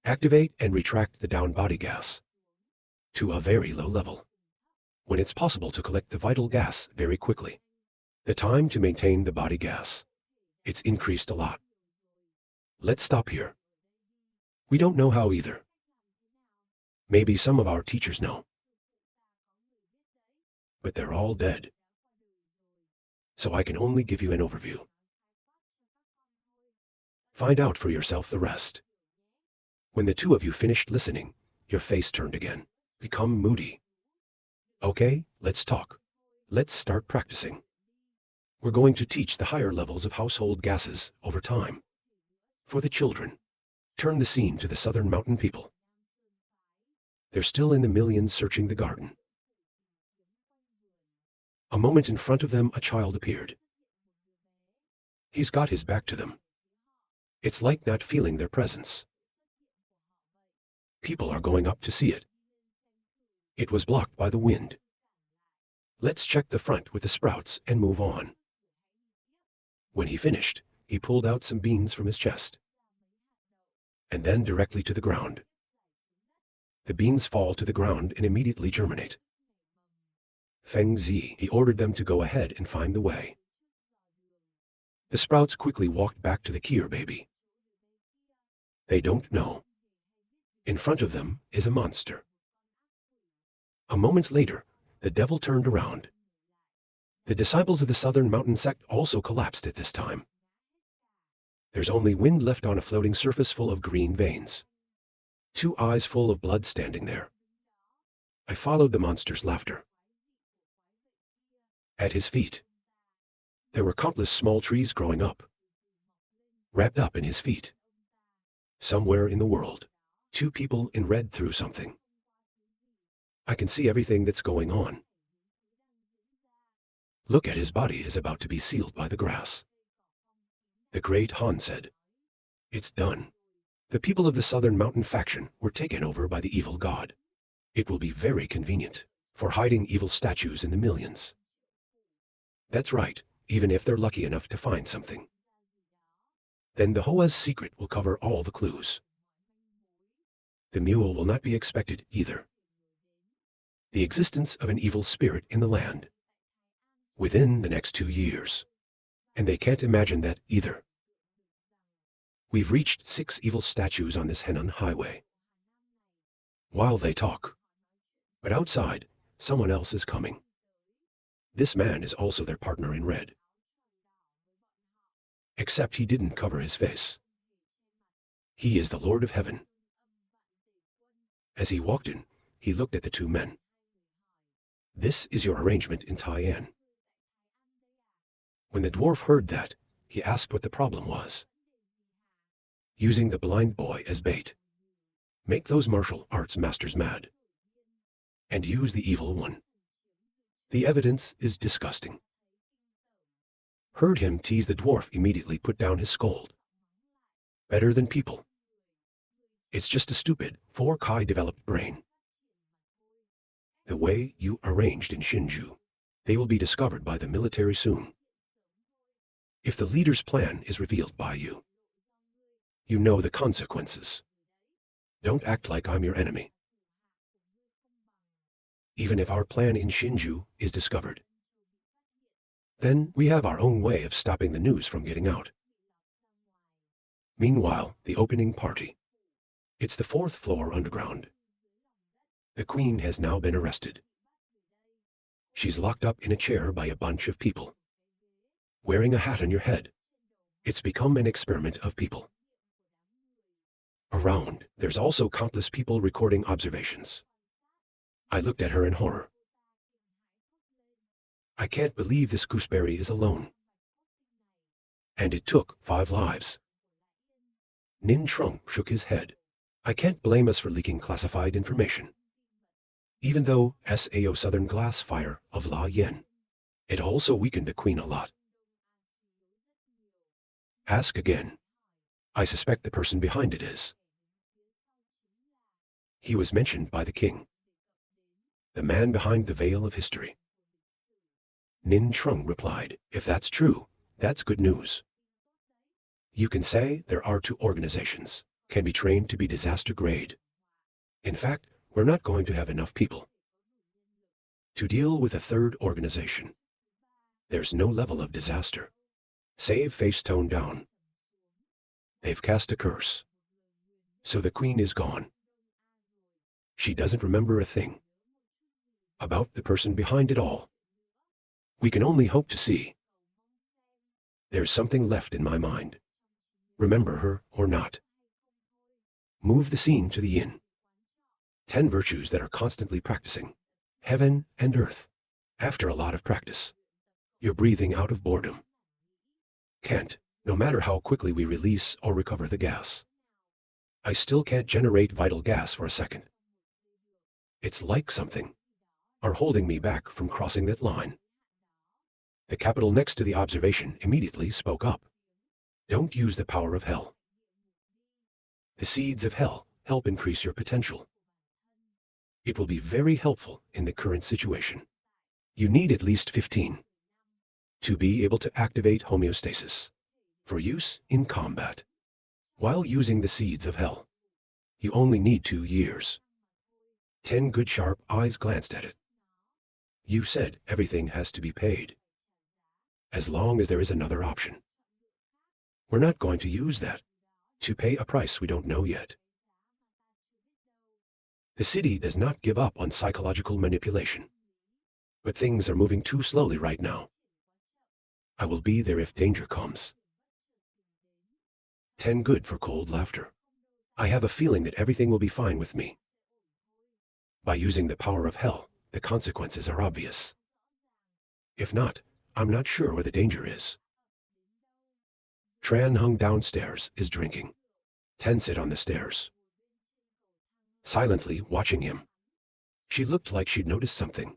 Activate and retract the down body gas to a very low level. When it's possible to collect the vital gas very quickly. The time to maintain the body gas. It's increased a lot. Let's stop here. We don't know how either. Maybe some of our teachers know. But they're all dead. So I can only give you an overview. Find out for yourself the rest. When the two of you finished listening, your face turned again. Become moody. Okay, let's talk. Let's start practicing. We're going to teach the higher levels of household gases over time. For the children, turn the scene to the southern mountain people. They're still in the millions searching the garden. A moment in front of them, a child appeared. He's got his back to them. It's like not feeling their presence. People are going up to see it. It was blocked by the wind. Let's check the front with the sprouts and move on. When he finished, he pulled out some beans from his chest. And then directly to the ground. The beans fall to the ground and immediately germinate. Feng Zi, he ordered them to go ahead and find the way. The sprouts quickly walked back to the Kier baby. They don't know. In front of them is a monster. A moment later, the devil turned around. The disciples of the Southern Mountain sect also collapsed at this time. There's only wind left on a floating surface full of green veins. Two eyes full of blood standing there. I followed the monster's laughter. At his feet, there were countless small trees growing up. Wrapped up in his feet. Somewhere in the world, two people in red threw something. I can see everything that's going on. Look at his body is about to be sealed by the grass. The great Han said, "It's done. The people of the Southern Mountain faction were taken over by the evil god. It will be very convenient for hiding evil statues in the millions." That's right, even if they're lucky enough to find something. Then the Hoa's secret will cover all the clues. The mule will not be expected either. The existence of an evil spirit in the land. Within the next 2 years. And they can't imagine that either. We've reached 6 evil statues on this Henan highway. While they talk. But outside, someone else is coming. This man is also their partner in red. Except he didn't cover his face. He is the Lord of Heaven. As he walked in, he looked at the two men. This is your arrangement in Tai'an. When the dwarf heard that, he asked what the problem was. Using the blind boy as bait. Make those martial arts masters mad. And use the evil one. The evidence is disgusting. Heard him tease the dwarf, immediately put down his scold. Better than people. It's just a stupid, 4Kai developed brain. The way you arranged in Shinju, they will be discovered by the military soon. If the leader's plan is revealed by you, you know the consequences. Don't act like I'm your enemy. Even if our plan in Shinju is discovered, then we have our own way of stopping the news from getting out. Meanwhile, the opening party. It's the 4th floor underground. The queen has now been arrested. She's locked up in a chair by a bunch of people. Wearing a hat on your head. It's become an experiment of people. Around, there's also countless people recording observations. I looked at her in horror. I can't believe this gooseberry is alone. And it took 5 lives. Nin Trung shook his head. I can't blame us for leaking classified information. Even though SAO Southern Glass Fire of La Yen, it also weakened the queen a lot. Ask again. I suspect the person behind it is. He was mentioned by the king. The man behind the veil of history. Nin Trung replied, if that's true, that's good news. You can say there are 2 organizations. can be trained to be disaster grade. In fact, we're not going to have enough people to deal with a third organization. There's no level of disaster. Save face toned down. They've cast a curse. So the queen is gone. She doesn't remember a thing about the person behind it all. We can only hope to see. There's something left in my mind. Remember her or not. Move the scene to the inn. 10 virtues that are constantly practicing. Heaven and earth. After a lot of practice, you're breathing out of boredom. Can't, no matter how quickly we release or recover the gas. I still can't generate vital gas for a second. It's like something are holding me back from crossing that line. The capital next to the observation immediately spoke up. Don't use the power of hell. The seeds of hell help increase your potential. It will be very helpful in the current situation. You need at least 15 to be able to activate homeostasis for use in combat. While using the seeds of hell, you only need 2 years. 10 good sharp eyes glanced at it. You said everything has to be paid. As long as there is another option. We're not going to use that to pay a price we don't know yet. The city does not give up on psychological manipulation. But things are moving too slowly right now. I will be there if danger comes. 10 good for cold laughter. I have a feeling that everything will be fine with me. By using the power of hell, the consequences are obvious. If not, I'm not sure where the danger is. Tran hung downstairs is drinking. 10 sit on the stairs, silently watching him. She looked like she'd noticed something.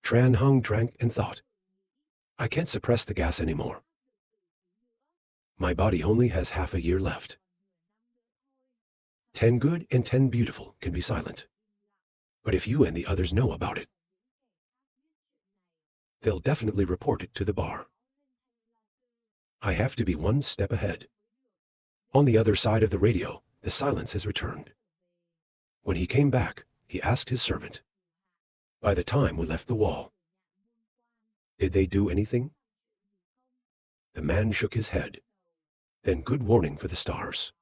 Tran hung drank and thought, I can't suppress the gas anymore. My body only has half a year left. 10 good and 10 beautiful can be silent. But if you and the others know about it, they'll definitely report it to the bar. I have to be one step ahead. On the other side of the radio, the silence has returned. When he came back, he asked his servant. By the time we left the wall, did they do anything? The man shook his head. Then good warning for the stars.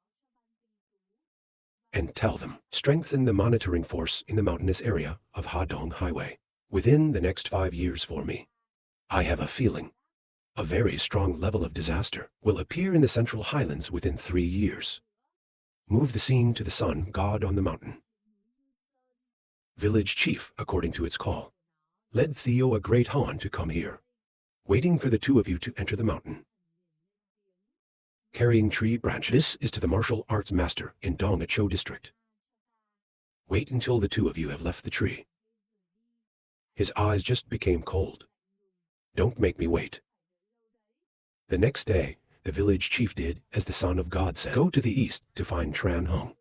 And tell them, strengthen the monitoring force in the mountainous area of Hadong Highway within the next 5 years for me. I have a feeling a very strong level of disaster will appear in the Central Highlands within 3 years. Move the scene to the sun god on the mountain. Village chief, according to its call, led Theo a great Han to come here, waiting for the 2 of you to enter the mountain. Carrying tree branch. This is to the martial arts master in Dong-a-Cho district. Wait until the 2 of you have left the tree. His eyes just became cold. Don't make me wait. The next day, the village chief did as the son of God said. Go to the east to find Tran Hung.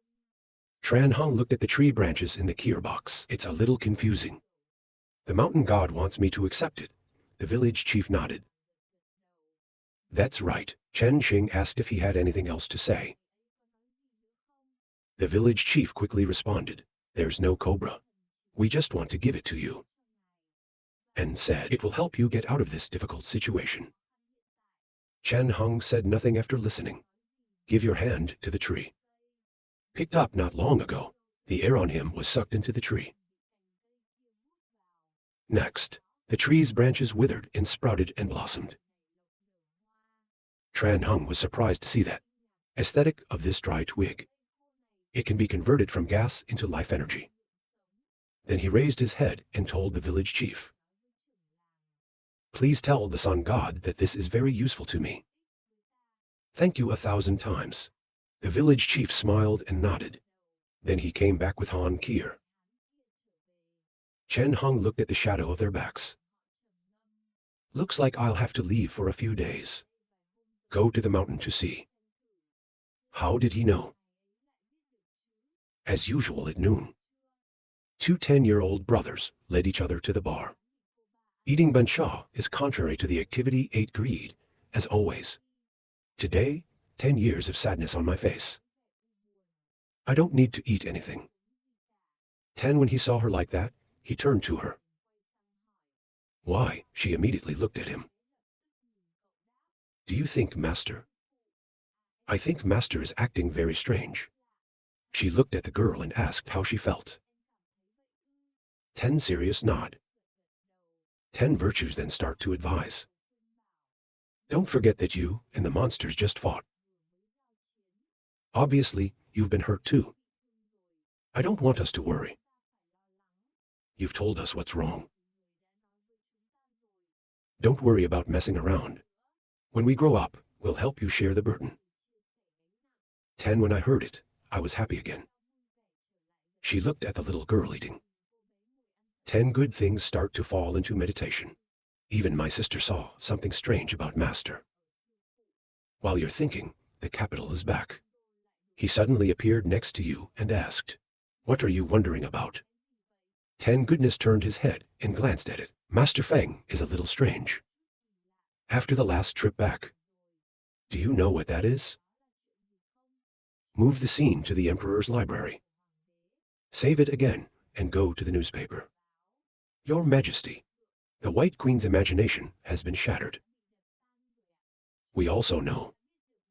Tran Hung looked at the tree branches in the kier box. It's a little confusing. The mountain god wants me to accept it. The village chief nodded. That's right. Chen Qing asked if he had anything else to say. The village chief quickly responded, there's no cobra. We just want to give it to you. And said, it will help you get out of this difficult situation. Chen Hung said nothing after listening. Give your hand to the tree. Picked up not long ago, the air on him was sucked into the tree. Next, the tree's branches withered and sprouted and blossomed. Tran Hung was surprised to see that aesthetic of this dry twig. It can be converted from gas into life energy. Then he raised his head and told the village chief, please tell the sun god that this is very useful to me. Thank you 1,000 times. The village chief smiled and nodded. Then he came back with Han Kier. Chen Hung looked at the shadow of their backs. Looks like I'll have to leave for a few days. Go to the mountain to see. How did he know? As usual at noon, 2 10-year-old brothers led each other to the bar. Eating bansha is contrary to the activity 8 greed, as always. Today, 10 years of sadness on my face. I don't need to eat anything. 10 When he saw her like that, he turned to her. Why? She immediately looked at him. Do you think, Master? I think Master is acting very strange. She looked at the girl and asked how she felt. 10 Serious nod. 10 Virtues then start to advise. Don't forget that you and the monsters just fought. Obviously, you've been hurt too. I don't want us to worry. You've told us what's wrong. Don't worry about messing around. When we grow up, we'll help you share the burden. 10 When I heard it, I was happy again. She looked at the little girl eating. 10 Good things start to fall into meditation. Even my sister saw something strange about Master. While you're thinking, the capital is back. He suddenly appeared next to you and asked, what are you wondering about? 10 Goodness turned his head and glanced at it. Master Feng is a little strange. After the last trip back. Do you know what that is? Move the scene to the Emperor's library. Save it again and go to the newspaper. Your Majesty, the White Queen's imagination has been shattered. We also know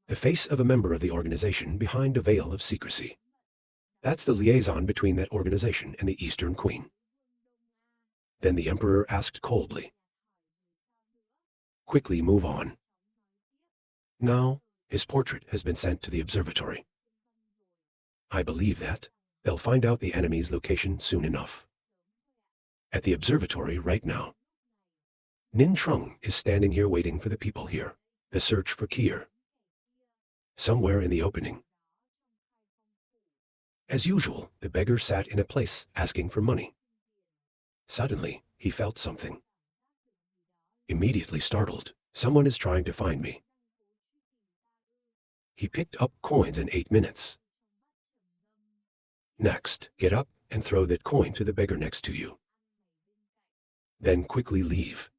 the face of a member of the organization behind a veil of secrecy. That's the liaison between that organization and the Eastern Queen. Then the Emperor asked coldly, quickly move on. Now, his portrait has been sent to the observatory. I believe that they'll find out the enemy's location soon enough. At the observatory right now. Nin Trung is standing here waiting for the people here. The search for Kier. Somewhere in the opening. As usual, the beggar sat in a place asking for money. Suddenly, he felt something. Immediately startled, someone is trying to find me. He picked up coins in 8 minutes. Next, get up and throw that coin to the beggar next to you. Then quickly leave.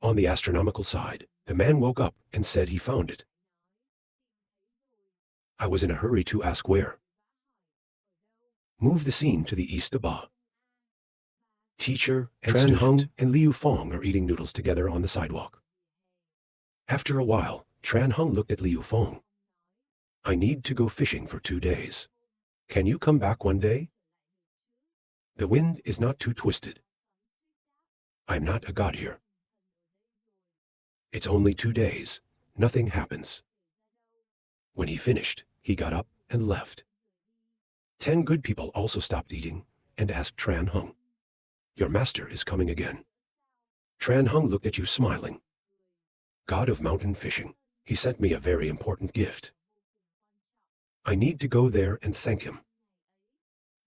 On the astronomical side, the man woke up and said he found it. I was in a hurry to ask where. Move the scene to the east above. Teacher and Tran Hung and Liu Fong are eating noodles together on the sidewalk. After a while, Tran Hung looked at Liu Fong. I need to go fishing for 2 days. Can you come back one day? The wind is not too twisted. I'm not a god here. It's only 2 days. Nothing happens. When he finished, he got up and left. 10 good people also stopped eating and asked Tran Hung, your master is coming again. Tran Hung looked at you smiling. God of mountain fishing, he sent me a very important gift. I need to go there and thank him.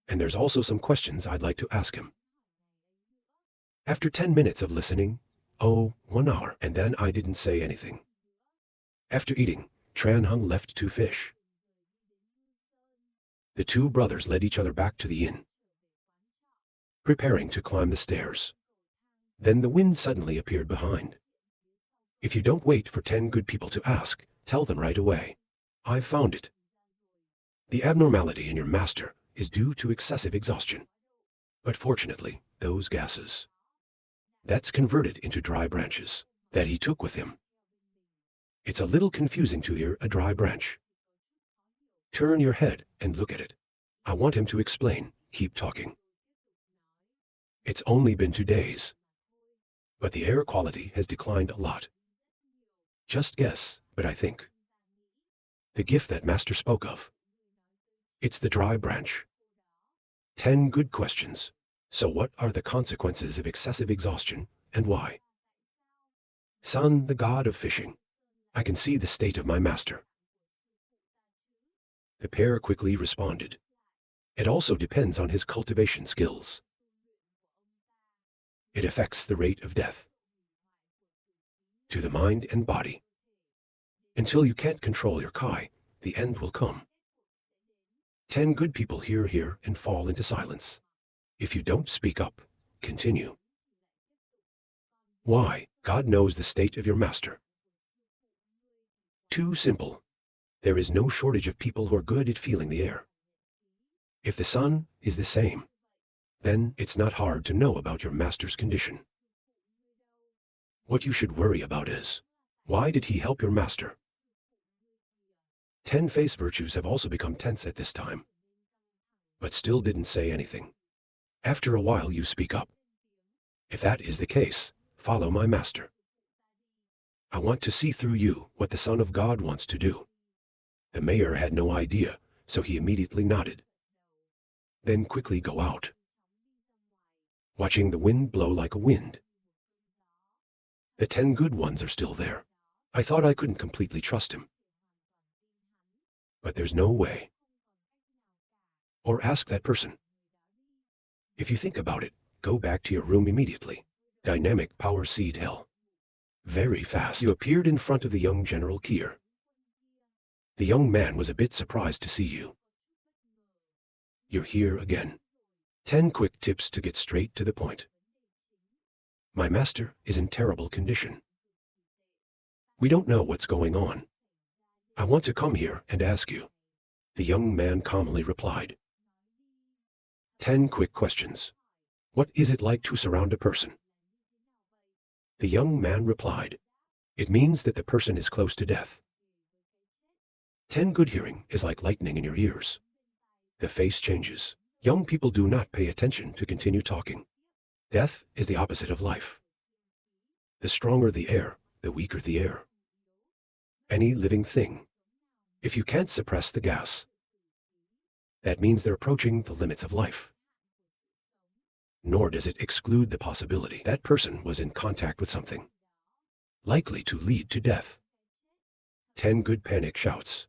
And there's also some questions I'd like to ask him. After 10 minutes of listening, 1 hour, and then I didn't say anything. After eating, Tran Hung left to fish. The 2 brothers led each other back to the inn, preparing to climb the stairs. Then the wind suddenly appeared behind. If you don't wait for 10 good people to ask, tell them right away. I've found it. The abnormality in your master is due to excessive exhaustion. But fortunately, those gases, that's converted into dry branches that he took with him. It's a little confusing to hear a dry branch. Turn your head and look at it. I want him to explain. Keep talking. It's only been 2 days. But the air quality has declined a lot. Just guess, but I think. The gift that Master spoke of. It's the dry branch. 10 good questions. So what are the consequences of excessive exhaustion, and why? Sun, the god of fishing. I can see the state of my master. The pair quickly responded. It also depends on his cultivation skills. It affects the rate of death to the mind and body. Until you can't control your Kai, the end will come. 10 good people hear and fall into silence. If you don't speak up, continue. Why? God knows the state of your master. Too simple. There is no shortage of people who are good at feeling the air. If the sun is the same, then it's not hard to know about your master's condition. What you should worry about is, why did he help your master? 10 face virtues have also become tense at this time, but still didn't say anything. After a while you speak up. If that is the case, follow my master. I want to see through you what the Son of God wants to do. The mayor had no idea, so he immediately nodded. Then quickly go out. Watching the wind blow like a wind. The 10 good ones are still there. I thought I couldn't completely trust him. But there's no way. Or ask that person. If you think about it, go back to your room immediately. Dynamic power seed hell. Very fast. You appeared in front of the young General Kier. The young man was a bit surprised to see you. You're here again. 10 quick tips to get straight to the point. My master is in terrible condition. We don't know what's going on. I want to come here and ask you. The young man calmly replied. 10 quick questions. What is it like to surround a person? The young man replied. It means that the person is close to death. 10 good hearing is like lightning in your ears. The face changes. Young people do not pay attention to continue talking. Death is the opposite of life. The stronger the air, the weaker the air. Any living thing. If you can't suppress the gas, that means they're approaching the limits of life. Nor does it exclude the possibility that person was in contact with something likely to lead to death. 10 good panic shouts.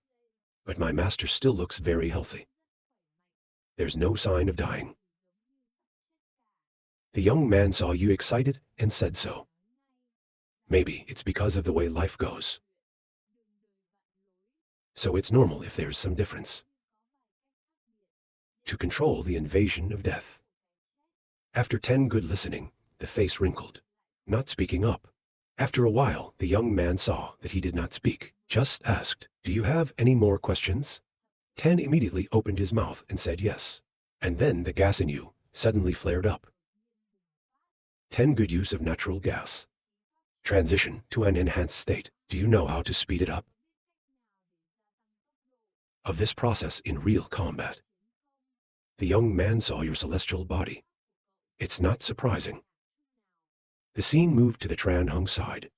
But my master still looks very healthy. There's no sign of dying. The young man saw you excited and said so. Maybe it's because of the way life goes. So it's normal if there's some difference. To control the invasion of death. After 10 good listening, the face wrinkled, not speaking up. After a while, the young man saw that he did not speak, just asked, do you have any more questions? 10 immediately opened his mouth and said yes. And then the gas in you suddenly flared up. 10 good use of natural gas. Transition to an enhanced state. Do you know how to speed it up? Of this process in real combat. The young man saw your celestial body. It's not surprising. The scene moved to the Tran Hung side.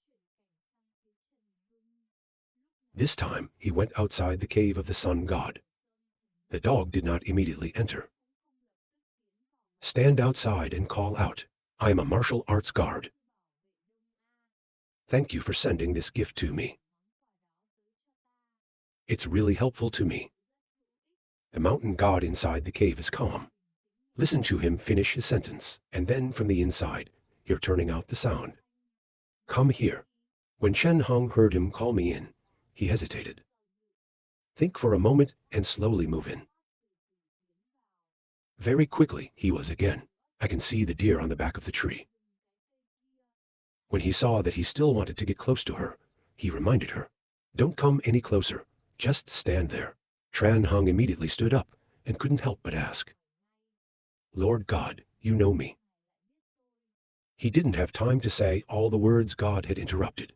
This time, he went outside the cave of the sun god. The dog did not immediately enter. Stand outside and call out, I am a martial arts guard. Thank you for sending this gift to me. It's really helpful to me. The mountain god inside the cave is calm. Listen to him finish his sentence, and then from the inside, you're turning out the sound. Come here. When Shen Hong heard him call me in, he hesitated. Think for a moment and slowly move in. Very quickly, he was again. I can see the deer on the back of the tree. When he saw that he still wanted to get close to her, he reminded her, don't come any closer, just stand there. Tran Hung immediately stood up and couldn't help but ask, Lord God, you know me. He didn't have time to say all the words God had interrupted.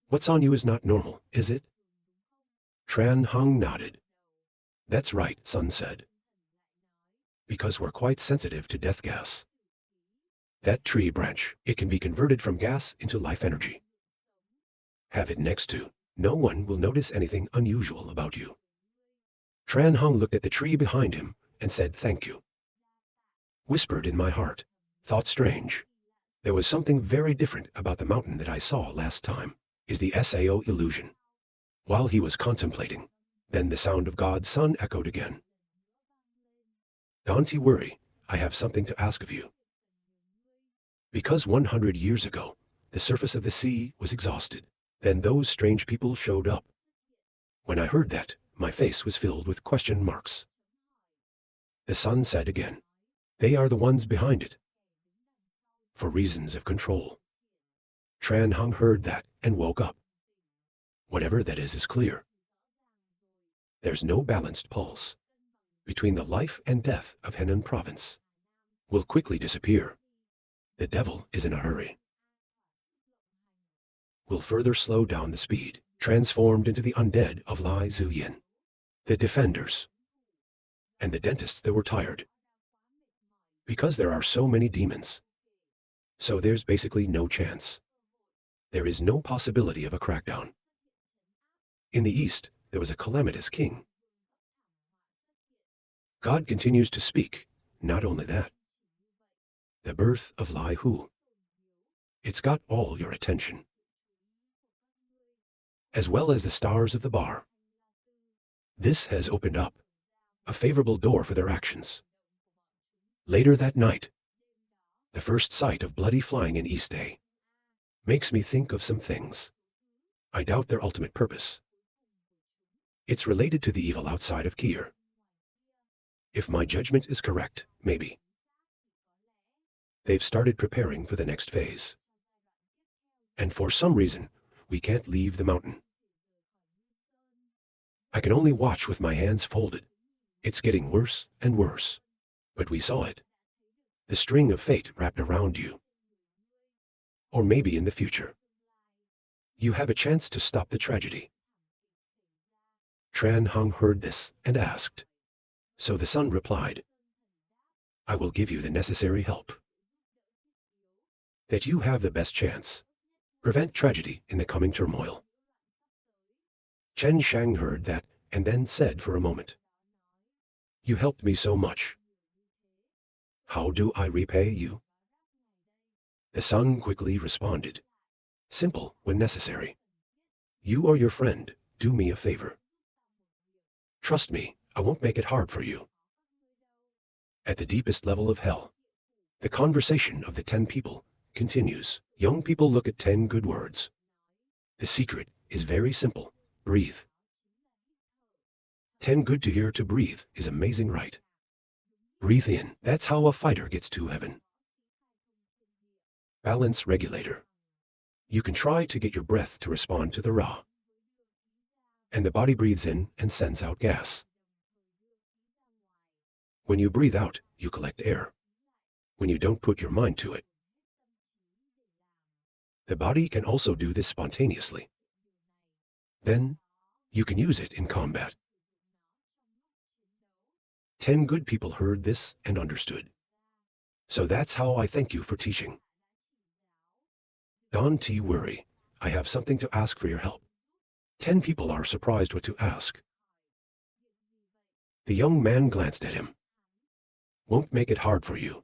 What's on you is not normal, is it? Tran Hung nodded. That's right, Sun said. Because we're quite sensitive to death gas. That tree branch, it can be converted from gas into life energy. Have it next to. No one will notice anything unusual about you. Tran Hung looked at the tree behind him and said thank you. Whispered in my heart, thought strange. There was something very different about the mountain that I saw last time. Is the Sao illusion? While he was contemplating, then the sound of God's son echoed again. Don't you worry, I have something to ask of you. Because 100 years ago, the surface of the sea was exhausted, then those strange people showed up. When I heard that, my face was filled with question marks. The sun said again, they are the ones behind it. For reasons of control. Tran Hung heard that and woke up. Whatever that is clear. There's no balanced pulse between the life and death of Henan province. Will quickly disappear. The devil is in a hurry. Will further slow down the speed, transformed into the undead of Lai Zuyin. The defenders and the dentists that were tired. Because there are so many demons. So there's basically no chance. There is no possibility of a crackdown. In the east, there was a calamitous king. God continues to speak. Not only that. The birth of Lai Hu. It's got all your attention. As well as the stars of the bar. This has opened up a favorable door for their actions. Later that night, the first sight of bloody flying in East Day makes me think of some things. I doubt their ultimate purpose. It's related to the evil outside of Kier. If my judgment is correct, maybe. They've started preparing for the next phase. And for some reason, we can't leave the mountain. I can only watch with my hands folded. It's getting worse and worse. But we saw it. The string of fate wrapped around you. Or maybe in the future. You have a chance to stop the tragedy. Tran Hong heard this and asked. So the son replied, I will give you the necessary help. That you have the best chance. Prevent tragedy in the coming turmoil. Chen Shang heard that and then said for a moment. You helped me so much. How do I repay you? The son quickly responded. Simple when necessary. You or your friend, do me a favor. Trust me, I won't make it hard for you. At the deepest level of hell, the conversation of the 10 people continues. Young people look at 10 good words. The secret is very simple. Breathe. 10 good to hear to breathe is amazing, right? Breathe in. That's how a fighter gets to heaven. Balance regulator. You can try to get your breath to respond to the Ra. And the body breathes in and sends out gas. When you breathe out, you collect air. When you don't put your mind to it. The body can also do this spontaneously. Then, you can use it in combat. 10 good people heard this and understood. So that's how I thank you for teaching. Don't worry, I have something to ask for your help. 10 people are surprised what to ask. The young man glanced at him. Won't make it hard for you.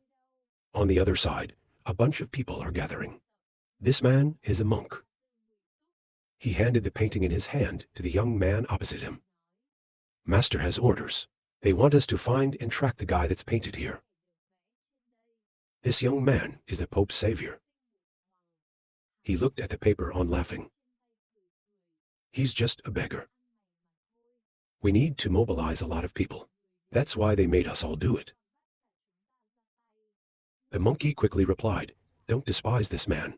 On the other side, a bunch of people are gathering. This man is a monk. He handed the painting in his hand to the young man opposite him. Master has orders. They want us to find and track the guy that's painted here. This young man is the Pope's savior. He looked at the paper on laughing. He's just a beggar. We need to mobilize a lot of people. That's why they made us all do it. The monkey quickly replied, don't despise this man.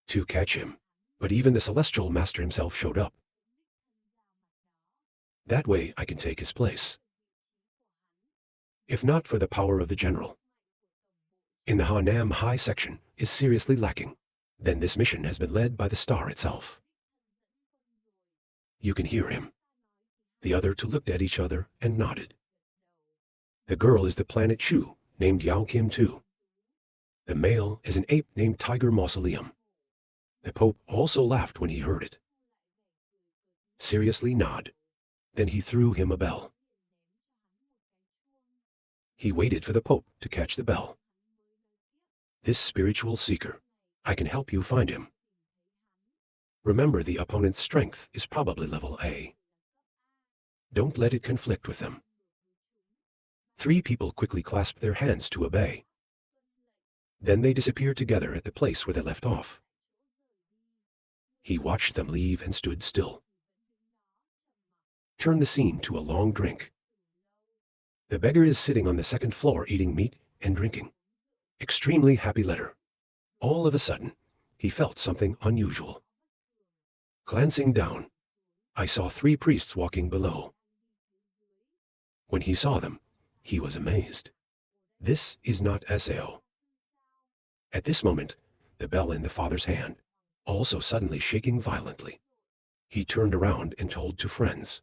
To catch him. But even the celestial master himself showed up. That way I can take his place. If not for the power of the general. In the Hanam High section is seriously lacking. Then this mission has been led by the star itself. You can hear him. The other two looked at each other and nodded. The girl is the planet Shu, named Yao Kim too. The male is an ape named Tiger Mausoleum. The Pope also laughed when he heard it. Seriously nod. Then he threw him a bell. He waited for the Pope to catch the bell. This spiritual seeker, I can help you find him. Remember, the opponent's strength is probably level A. Don't let it conflict with them. 3 people quickly clasped their hands to obey. Then they disappeared together at the place where they left off. He watched them leave and stood still. Turn the scene to a long drink. The beggar is sitting on the 2nd floor eating meat and drinking. Extremely happy letter. All of a sudden, he felt something unusual. Glancing down, I saw 3 priests walking below. When he saw them, he was amazed. This is not Sao. At this moment, the bell in the father's hand, also suddenly shaking violently. He turned around and told two friends.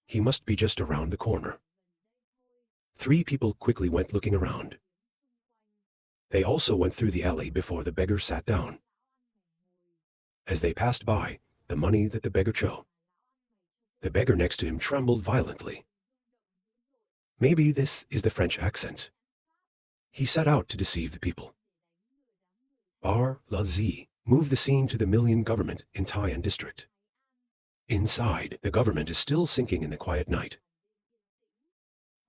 He must be just around the corner. 3 people quickly went looking around. They also went through the alley before the beggar sat down. As they passed by the money that the beggar chose, the beggar next to him trembled violently. Maybe this is the French accent. He set out to deceive the people. Bar La Z moved the scene to the Million government in Tai'an district. Inside, the government is still sinking in the quiet night.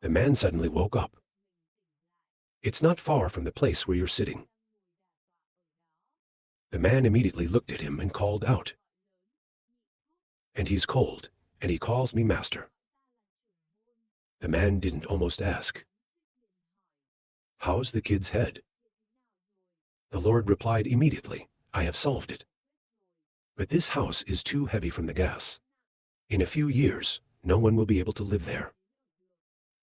The man suddenly woke up. It's not far from the place where you're sitting. The man immediately looked at him and called out. And he's cold, and he calls me master. The man didn't almost ask. How's the kid's head? The Lord replied immediately, I have solved it. But this house is too heavy from the gas. In a few years, no one will be able to live there.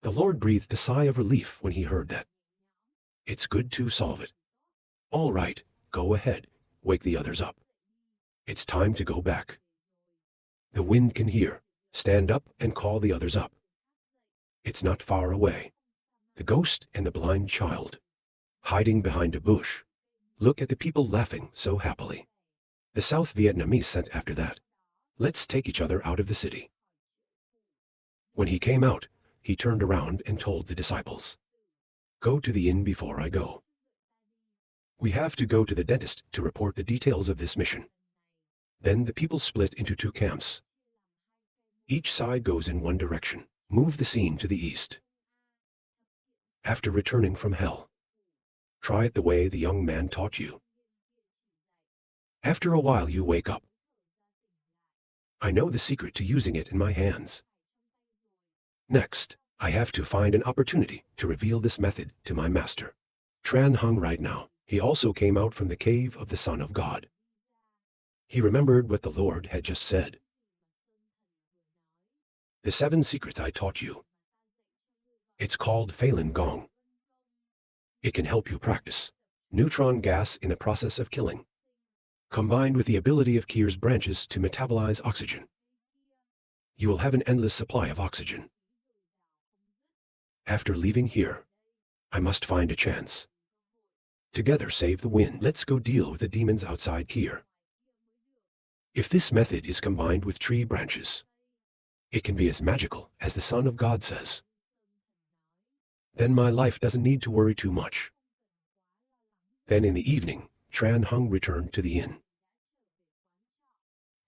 The Lord breathed a sigh of relief when he heard that. It's good to solve it. All right, go ahead, wake the others up. It's time to go back. The wind can hear. Stand up and call the others up. It's not far away. The ghost and the blind child, hiding behind a bush. Look at the people laughing so happily. The South Vietnamese sent after that. Let's take each other out of the city. When he came out, he turned around and told the disciples. Go to the inn before I go. We have to go to the dentist to report the details of this mission. Then the people split into 2 camps. Each side goes in one direction. Move the scene to the east. After returning from hell, try it the way the young man taught you. After a while you wake up. I know the secret to using it in my hands. Next, I have to find an opportunity to reveal this method to my master. Tran hung right now. He also came out from the cave of the Son of God. He remembered what the Lord had just said. The 7 secrets I taught you. It's called Falun Gong. It can help you practice neutron gas in the process of killing, combined with the ability of Kier's branches to metabolize oxygen. You will have an endless supply of oxygen. After leaving here, I must find a chance. Together save the wind. Let's go deal with the demons outside Kier. If this method is combined with tree branches, it can be as magical as the Son of God says. Then my life doesn't need to worry too much. Then in the evening, Tran Hung returned to the inn.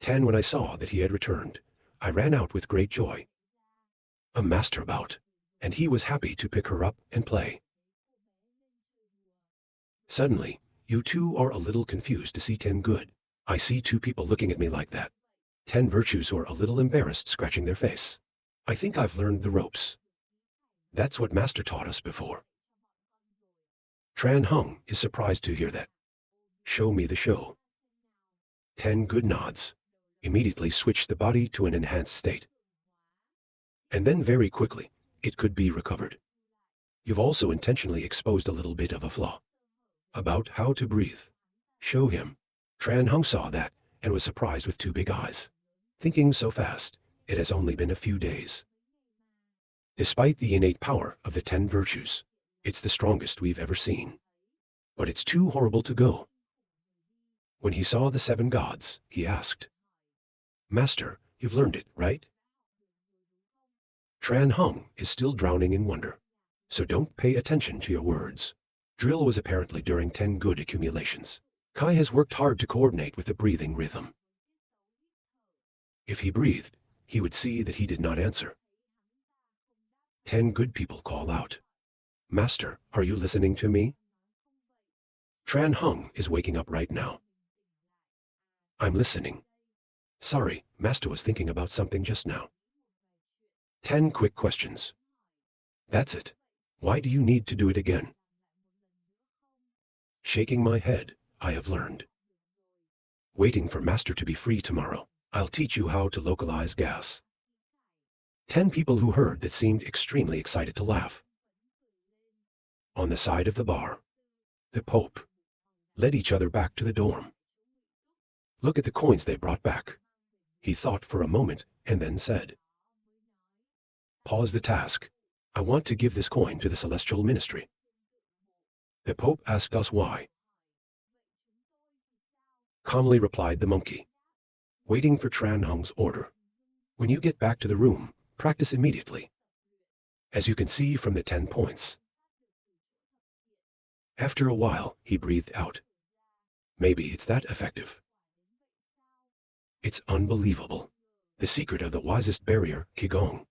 When I saw that he had returned, I ran out with great joy. A master bout, and he was happy to pick her up and play. Suddenly, you two are a little confused to see 10 good. I see 2 people looking at me like that. 10 virtues who are a little embarrassed, scratching their face. I think I've learned the ropes. That's what Master taught us before. Tran Hung is surprised to hear that. Show me the show. 10 good nods. Immediately switch the body to an enhanced state. And then very quickly, it could be recovered. You've also intentionally exposed a little bit of a flaw. About how to breathe. Show him. Tran Hung saw that and was surprised with 2 big eyes. Thinking so fast, it has only been a few days. Despite the innate power of the 10 virtues, it's the strongest we've ever seen. But it's too horrible to go. When he saw the 7 gods, he asked, Master, you've learned it, right? Tran Hung is still drowning in wonder, so don't pay attention to your words. Drill was apparently during 10 good accumulations. Kai has worked hard to coordinate with the breathing rhythm. If he breathed, he would see that he did not answer. 10 good people call out, Master, are you listening to me? Tran Hung is waking up right now. I'm listening. Sorry, Master was thinking about something just now. 10 quick questions. That's it. Why do you need to do it again? Shaking my head, I have learned. Waiting for Master to be free tomorrow, I'll teach you how to localize gas. 10 people who heard that seemed extremely excited to laugh. On the side of the bar, the Pope led each other back to the dorm. Look at the coins they brought back. He thought for a moment and then said, "Pause the task. I want to give this coin to the celestial ministry." The Pope asked us why. Calmly replied the monkey, waiting for Tran Hung's order. When you get back to the room, practice immediately. As you can see from the 10 points. After a while, he breathed out. Maybe it's that effective. It's unbelievable. The secret of the wisest barrier, Qigong.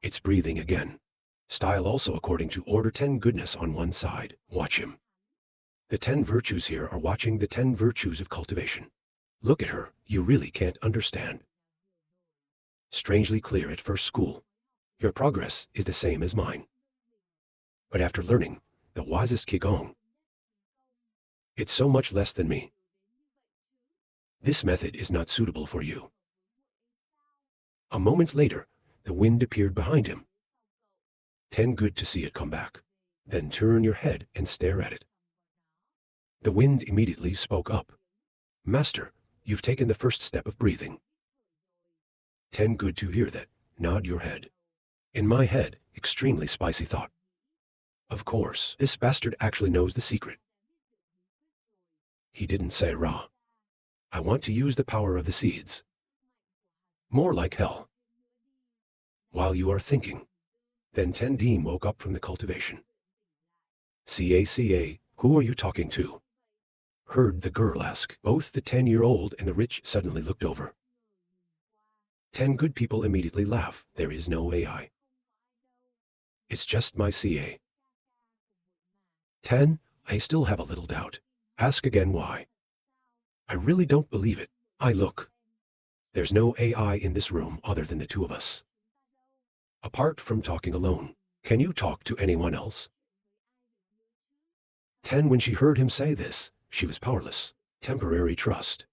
It's breathing again. Style also according to order 10 goodness on one side. Watch him. The 10 virtues here are watching the 10 virtues of cultivation. Look at her, you really can't understand. Strangely clear at first school. Your progress is the same as mine. But after learning the wisest Qigong, it's so much less than me. This method is not suitable for you. A moment later, the wind appeared behind him. 10 good to see it come back. Then turn your head and stare at it. The wind immediately spoke up. Master, you've taken the first step of breathing. 10 good to hear that. Nod your head. In my head, extremely spicy thought. Of course, this bastard actually knows the secret. He didn't say Ra. I want to use the power of the seeds. More like hell. While you are thinking, then 10 Deem woke up from the cultivation. Caca, who are you talking to? Heard the girl ask. Both the 10-year-old and the rich suddenly looked over. 10 good people immediately laugh. There is no AI. It's just my CA. 10, I still have a little doubt. Ask again why. I really don't believe it. Look. There's no AI in this room other than the two of us. Apart from talking alone, can you talk to anyone else? 10, when she heard him say this, she was powerless. Temporary trust.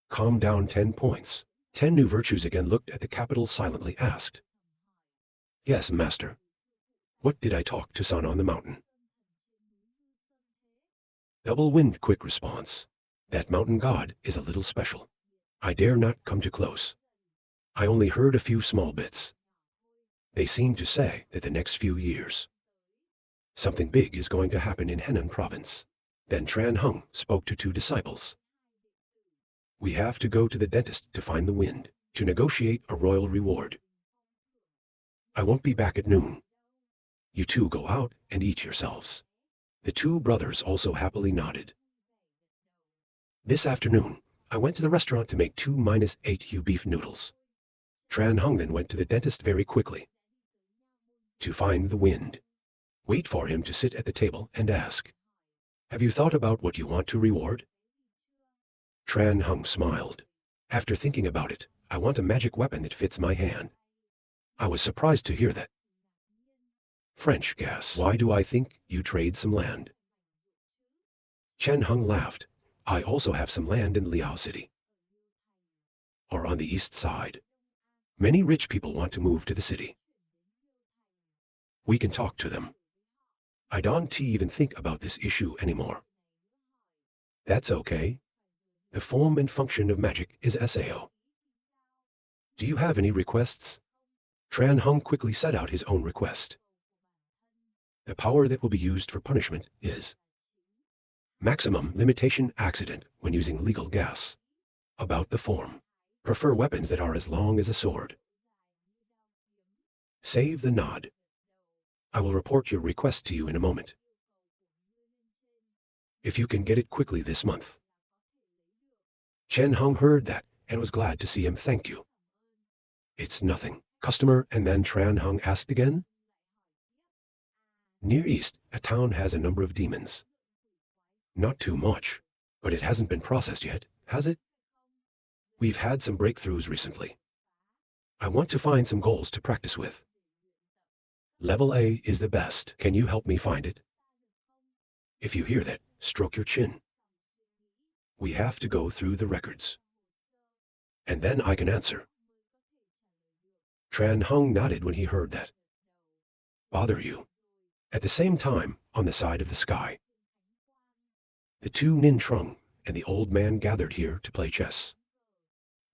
Calm down 10 points. 10 new virtues again looked at the capital silently asked. Yes, master. What did I talk to Sun on the mountain? Double wind quick response. That mountain god is a little special. I dare not come too close. I only heard a few small bits. They seem to say that the next few years, something big is going to happen in Henan province. Then Tran Hung spoke to 2 disciples. We have to go to the dentist to find the wind, to negotiate a royal reward. I won't be back at noon. You 2 go out and eat yourselves. The 2 brothers also happily nodded. This afternoon, I went to the restaurant to make 2-8U beef noodles. Tran Hung then went to the dentist very quickly. To find the wind. Wait for him to sit at the table and ask. Have you thought about what you want to reward? Tran Hung smiled. After thinking about it, I want a magic weapon that fits my hand. I was surprised to hear that. French gas. Why do I think you trade some land? Chen Hung laughed. I also have some land in Liao City. Or on the east side. Many rich people want to move to the city. We can talk to them. I don't even think about this issue anymore. That's okay. The form and function of magic is SAO. Do you have any requests? Tran Hung quickly set out his own request. The power that will be used for punishment is maximum limitation accident when using legal gas. About the form. Prefer weapons that are as long as a sword. Save the nod. I will report your request to you in a moment. If you can get it quickly this month. Chen Hung heard that and was glad to see him. Thank you. It's nothing. Customer. And then Tran Hung asked again. Near East, a town has a number of demons. Not too much, but it hasn't been processed yet, has it? We've had some breakthroughs recently. I want to find some goals to practice with. Level A is the best. Can you help me find it? If you hear that, stroke your chin. We have to go through the records. And then I can answer. Tran Hung nodded when he heard that. Bother you. At the same time, on the side of the sky, the two Nin Trung and the old man gathered here to play chess.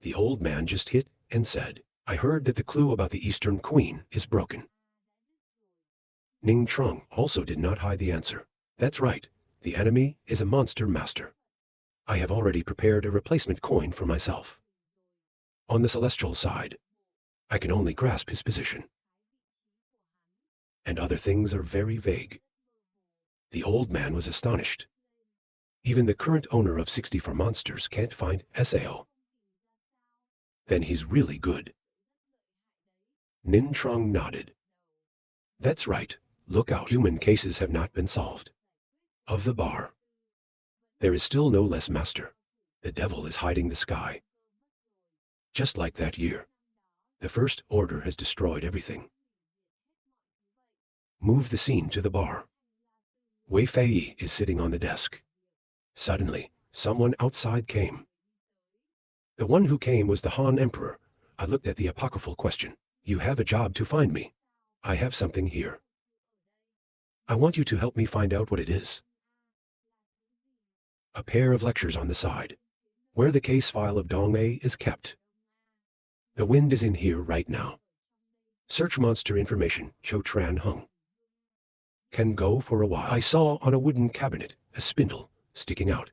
The old man just hit and said, I heard that the clue about the Eastern Queen is broken. Ning Trung also did not hide the answer. That's right, the enemy is a monster master. I have already prepared a replacement coin for myself. On the celestial side, I can only grasp his position. And other things are very vague. The old man was astonished. Even the current owner of 64 monsters can't find SAO. Then he's really good. Nin Trung nodded. That's right, look out, human cases have not been solved. Of the bar, there is still no less master. The devil is hiding the sky. Just like that year, the First Order has destroyed everything. Move the scene to the bar. Wei Fei is sitting on the desk. Suddenly, someone outside came. The one who came was the Han Emperor. I looked at the apocryphal question. You have a job to find me. I have something here. I want you to help me find out what it is. A pair of lectures on the side, where the case file of Dong A is kept. The wind is in here right now. Search monster information, Cho Tran Hung. Can go for a while. I saw on a wooden cabinet a spindle sticking out.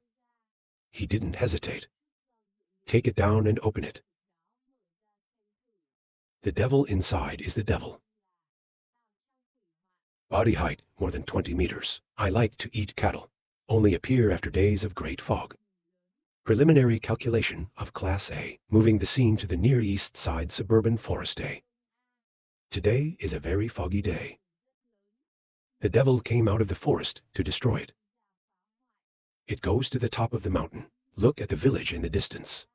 He didn't hesitate. Take it down and open it. The devil inside is the devil. Body height more than 20 meters. I like to eat cattle. Only appear after days of great fog. Preliminary calculation of Class A, moving the scene to the Near East Side suburban forest day. Today is a very foggy day. The devil came out of the forest to destroy it. It goes to the top of the mountain. Look at the village in the distance.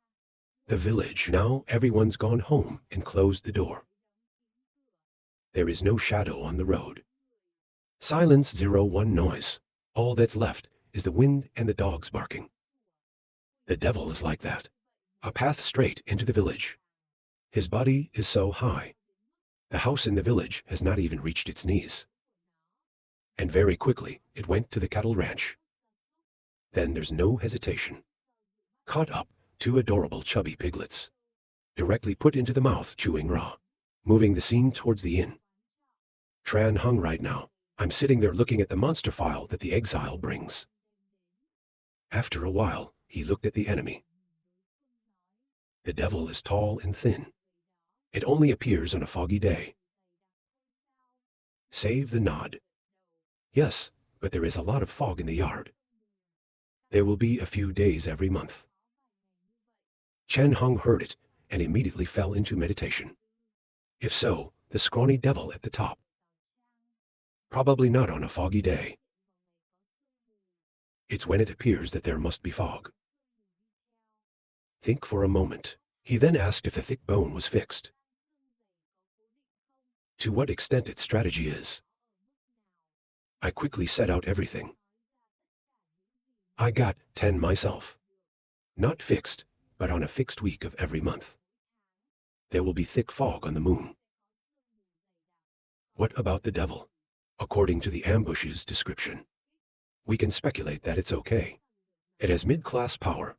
The village. Now everyone's gone home and closed the door. There is no shadow on the road. Silence, 01 noise. All that's left is the wind and the dogs barking. The devil is like that. A path straight into the village. His body is so high. The house in the village has not even reached its knees. And very quickly, it went to the cattle ranch. Then there's no hesitation. Caught up, two adorable chubby piglets. Directly put into the mouth, chewing raw. Moving the scene towards the inn. Tran Hung right now. I'm sitting there looking at the monster file that the exile brings. After a while, he looked at the enemy. The devil is tall and thin. It only appears on a foggy day. Save the nod. Yes, but there is a lot of fog in the yard. There will be a few days every month. Chen Hung heard it and immediately fell into meditation. If so, the scrawny devil at the top. Probably not on a foggy day. It's when it appears that there must be fog. Think for a moment. He then asked if the thick bone was fixed. To what extent its strategy is. I quickly set out everything. I got 10 myself. Not fixed, but on a fixed week of every month. There will be thick fog on the moon. What about the devil? According to the ambush's description, we can speculate that it's okay. It has mid-class power.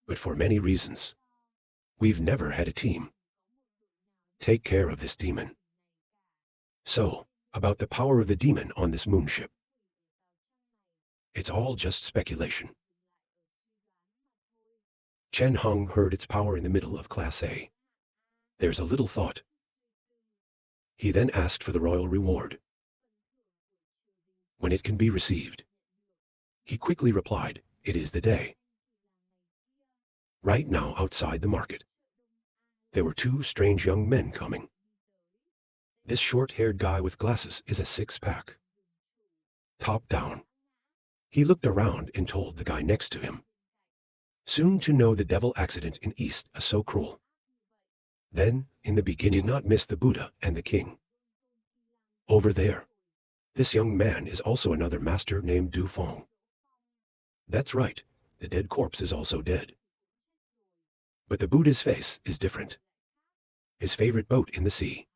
But for many reasons, we've never had a team. Take care of this demon. So, about the power of the demon on this moonship. It's all just speculation. Chen Hung heard its power in the middle of Class A. There's a little thought. He then asked for the royal reward. When it can be received. He quickly replied, it is the day. Right now outside the market. There were two strange young men coming. This short-haired guy with glasses is a six-pack. Top down. He looked around and told the guy next to him. Soon to know the devil accident in East is so cruel. Then, in the beginning, did not miss the Buddha and the king. Over there. This young man is also another master named Du Feng. That's right, the dead corpse is also dead. But the Buddha's face is different. his favorite boat in the sea.